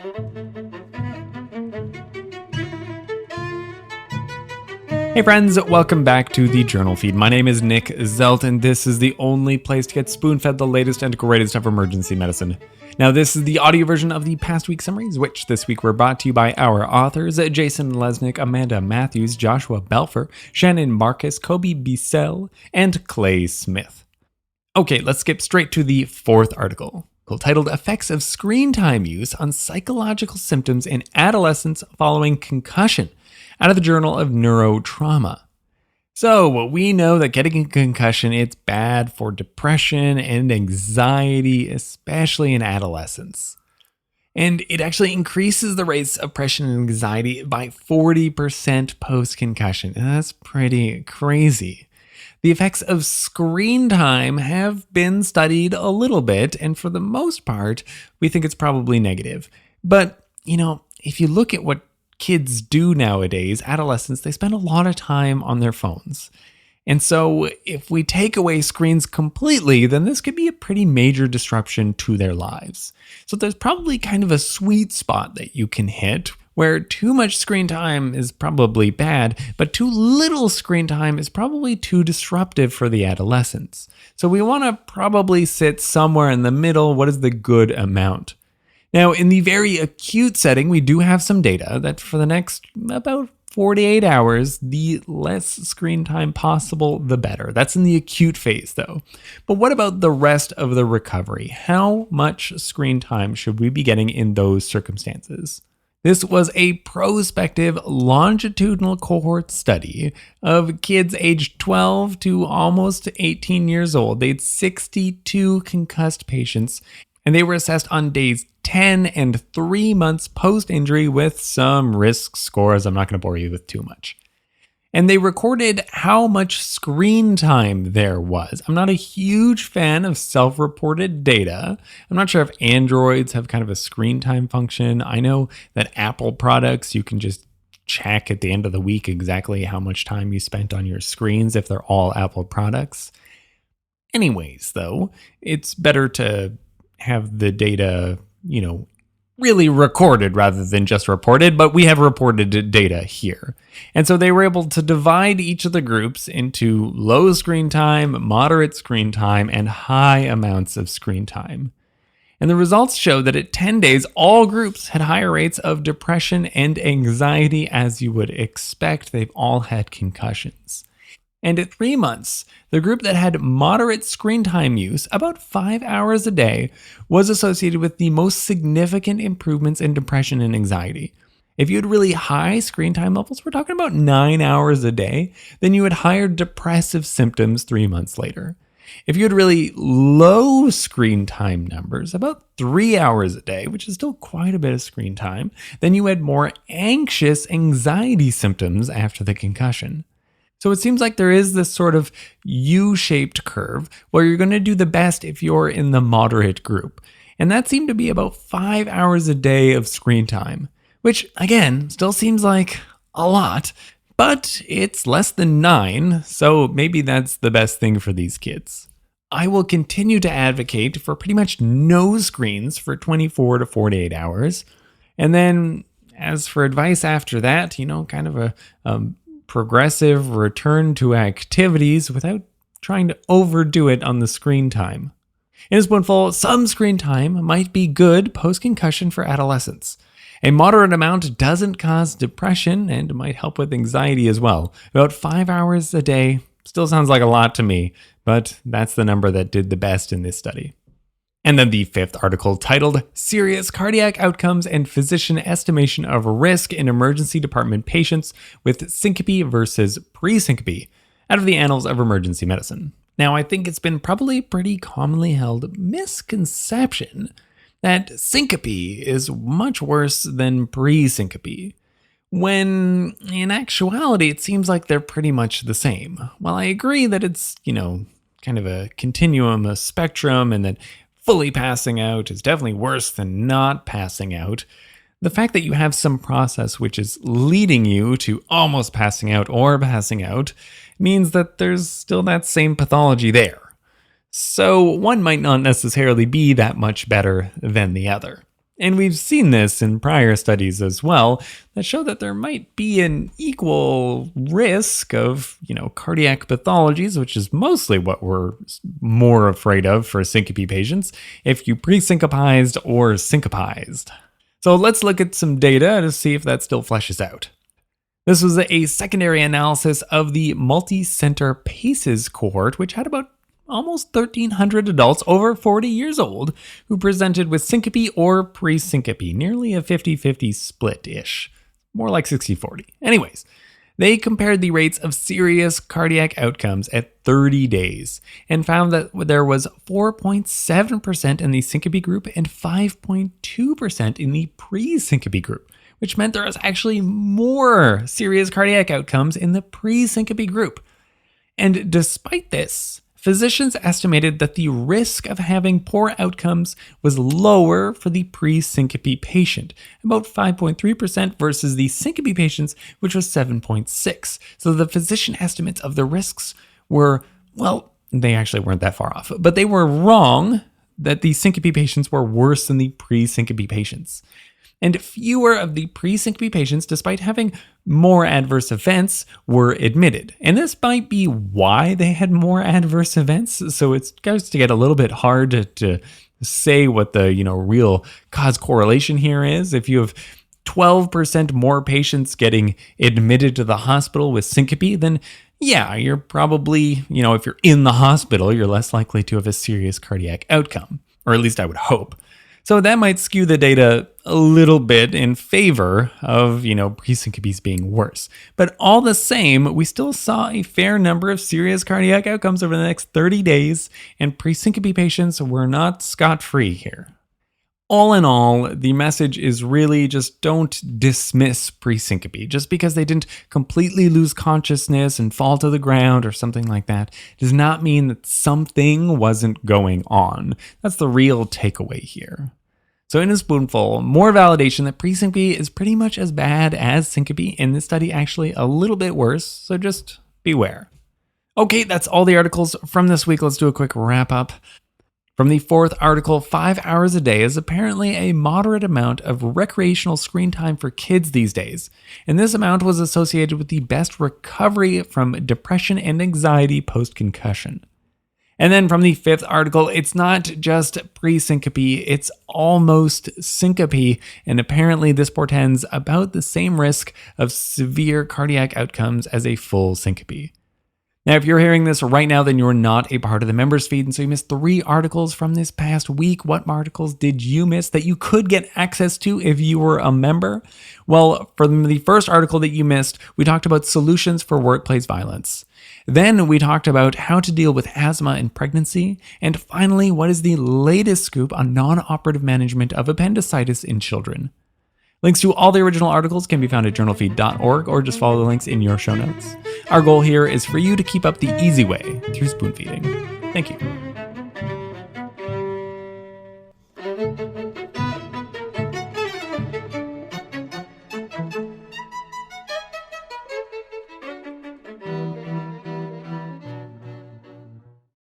Hey friends, welcome back to the Journal Feed. My name is Nick Zelt, and this is the only place to get spoon-fed the latest and greatest of emergency medicine. Now, this is the audio version of the past week summaries, which this week were brought to you by our authors, Jason Lesnick, Amanda Matthews, Joshua Belfer, Shannon Marcus, Kobe Bissell, and Clay Smith. Okay, let's skip straight to the fourth article, titled Effects of Screen Time Use on Psychological Symptoms in Adolescents Following Concussion, out of the Journal of Neurotrauma. So we know that getting a concussion, it's bad for depression and anxiety, especially in adolescents. And it actually increases the rates of depression and anxiety by 40% post-concussion. And that's pretty crazy. The effects of screen time have been studied a little bit, and for the most part, we think it's probably negative. But, if you look at what kids do nowadays, adolescents, they spend a lot of time on their phones. And so if we take away screens completely, then this could be a pretty major disruption to their lives. So there's probably kind of a sweet spot that you can hit where too much screen time is probably bad, but too little screen time is probably too disruptive for the adolescents. So we want to probably sit somewhere in the middle. What is the good amount? Now, in the very acute setting, we do have some data that for the next about 48 hours, the less screen time possible, the better. That's in the acute phase, though. But what about the rest of the recovery? How much screen time should we be getting in those circumstances? This was a prospective longitudinal cohort study of kids aged 12 to almost 18 years old. They had 62 concussed patients, and they were assessed on days 10 and 3 months post-injury with some risk scores. I'm not going to bore you with too much. And they recorded how much screen time there was. I'm not a huge fan of self-reported data. I'm not sure if Androids have kind of a screen time function. I know that Apple products, you can just check at the end of the week exactly how much time you spent on your screens if they're all Apple products. Anyways, though, it's better to have the data, really recorded rather than just reported, but we have reported data here. And so they were able to divide each of the groups into low screen time, moderate screen time, and high amounts of screen time. And the results show that at 10 days, all groups had higher rates of depression and anxiety, as you would expect. They've all had concussions. And at 3 months, the group that had moderate screen time use, about 5 hours a day, was associated with the most significant improvements in depression and anxiety. If you had really high screen time levels, we're talking about 9 hours a day, then you had higher depressive symptoms 3 months later. If you had really low screen time numbers, about 3 hours a day, which is still quite a bit of screen time, then you had more anxious anxiety symptoms after the concussion. So it seems like there is this sort of U-shaped curve where you're going to do the best if you're in the moderate group. And that seemed to be about 5 hours a day of screen time, which again, still seems like a lot, but it's less than 9, so maybe that's the best thing for these kids. I will continue to advocate for pretty much no screens for 24 to 48 hours. And then as for advice after that, kind of a progressive return to activities without trying to overdo it on the screen time. In a spoonful, some screen time might be good post-concussion for adolescents. A moderate amount doesn't cause depression and might help with anxiety as well. About 5 hours a day still sounds like a lot to me, but that's the number that did the best in this study. And then the fifth article, titled Serious Cardiac Outcomes and Physician Estimation of Risk in Emergency Department Patients with Syncope versus Pre-syncope, out of the Annals of Emergency Medicine. Now, I think it's been probably pretty commonly held misconception that syncope is much worse than pre-syncope, when in actuality, it seems like they're pretty much the same. While I agree that it's, kind of a continuum, a spectrum, and that fully passing out is definitely worse than not passing out, the fact that you have some process which is leading you to almost passing out or passing out means that there's still that same pathology there. So one might not necessarily be that much better than the other. And we've seen this in prior studies as well that show that there might be an equal risk of, cardiac pathologies, which is mostly what we're more afraid of for syncope patients, if you pre-syncopized or syncopized. So let's look at some data to see if that still fleshes out. This was a secondary analysis of the multi-center PACES cohort, which had about almost 1,300 adults over 40 years old who presented with syncope or pre-syncope, nearly a 50-50 split-ish, more like 60-40. Anyways, they compared the rates of serious cardiac outcomes at 30 days and found that there was 4.7% in the syncope group and 5.2% in the pre-syncope group, which meant there was actually more serious cardiac outcomes in the pre-syncope group. And despite this, physicians estimated that the risk of having poor outcomes was lower for the pre-syncope patient, about 5.3% versus the syncope patients, which was 7.6%. So the physician estimates of the risks were, well, they actually weren't that far off, but they were wrong that the syncope patients were worse than the pre-syncope patients. And fewer of the pre-syncope patients, despite having more adverse events, were admitted. And this might be why they had more adverse events. So it starts to get a little bit hard to say what the real cause correlation here is. If you have 12% more patients getting admitted to the hospital with syncope, then yeah, you're probably, if you're in the hospital, you're less likely to have a serious cardiac outcome, or at least I would hope. So that might skew the data a little bit in favor of, pre-syncopes being worse. But all the same, we still saw a fair number of serious cardiac outcomes over the next 30 days, and pre-syncope patients were not scot-free here. All in all, the message is really just don't dismiss pre-syncope. Just because they didn't completely lose consciousness and fall to the ground or something like that does not mean that something wasn't going on. That's the real takeaway here. So in a spoonful, more validation that pre-syncope is pretty much as bad as syncope, in this study actually a little bit worse, so just beware. Okay, that's all the articles from this week. Let's do a quick wrap up. From the fourth article, 5 hours a day is apparently a moderate amount of recreational screen time for kids these days, and this amount was associated with the best recovery from depression and anxiety post-concussion. And then from the fifth article, it's not just pre-syncope, it's almost syncope, and apparently this portends about the same risk of severe cardiac outcomes as a full syncope. Now, if you're hearing this right now, then you're not a part of the members feed, and so you missed 3 articles from this past week. What articles did you miss that you could get access to if you were a member? Well, for the first article that you missed, we talked about solutions for workplace violence. Then we talked about how to deal with asthma in pregnancy. And finally, what is the latest scoop on non-operative management of appendicitis in children? Links to all the original articles can be found at journalfeed.org or just follow the links in your show notes. Our goal here is for you to keep up the easy way through spoon feeding. Thank you.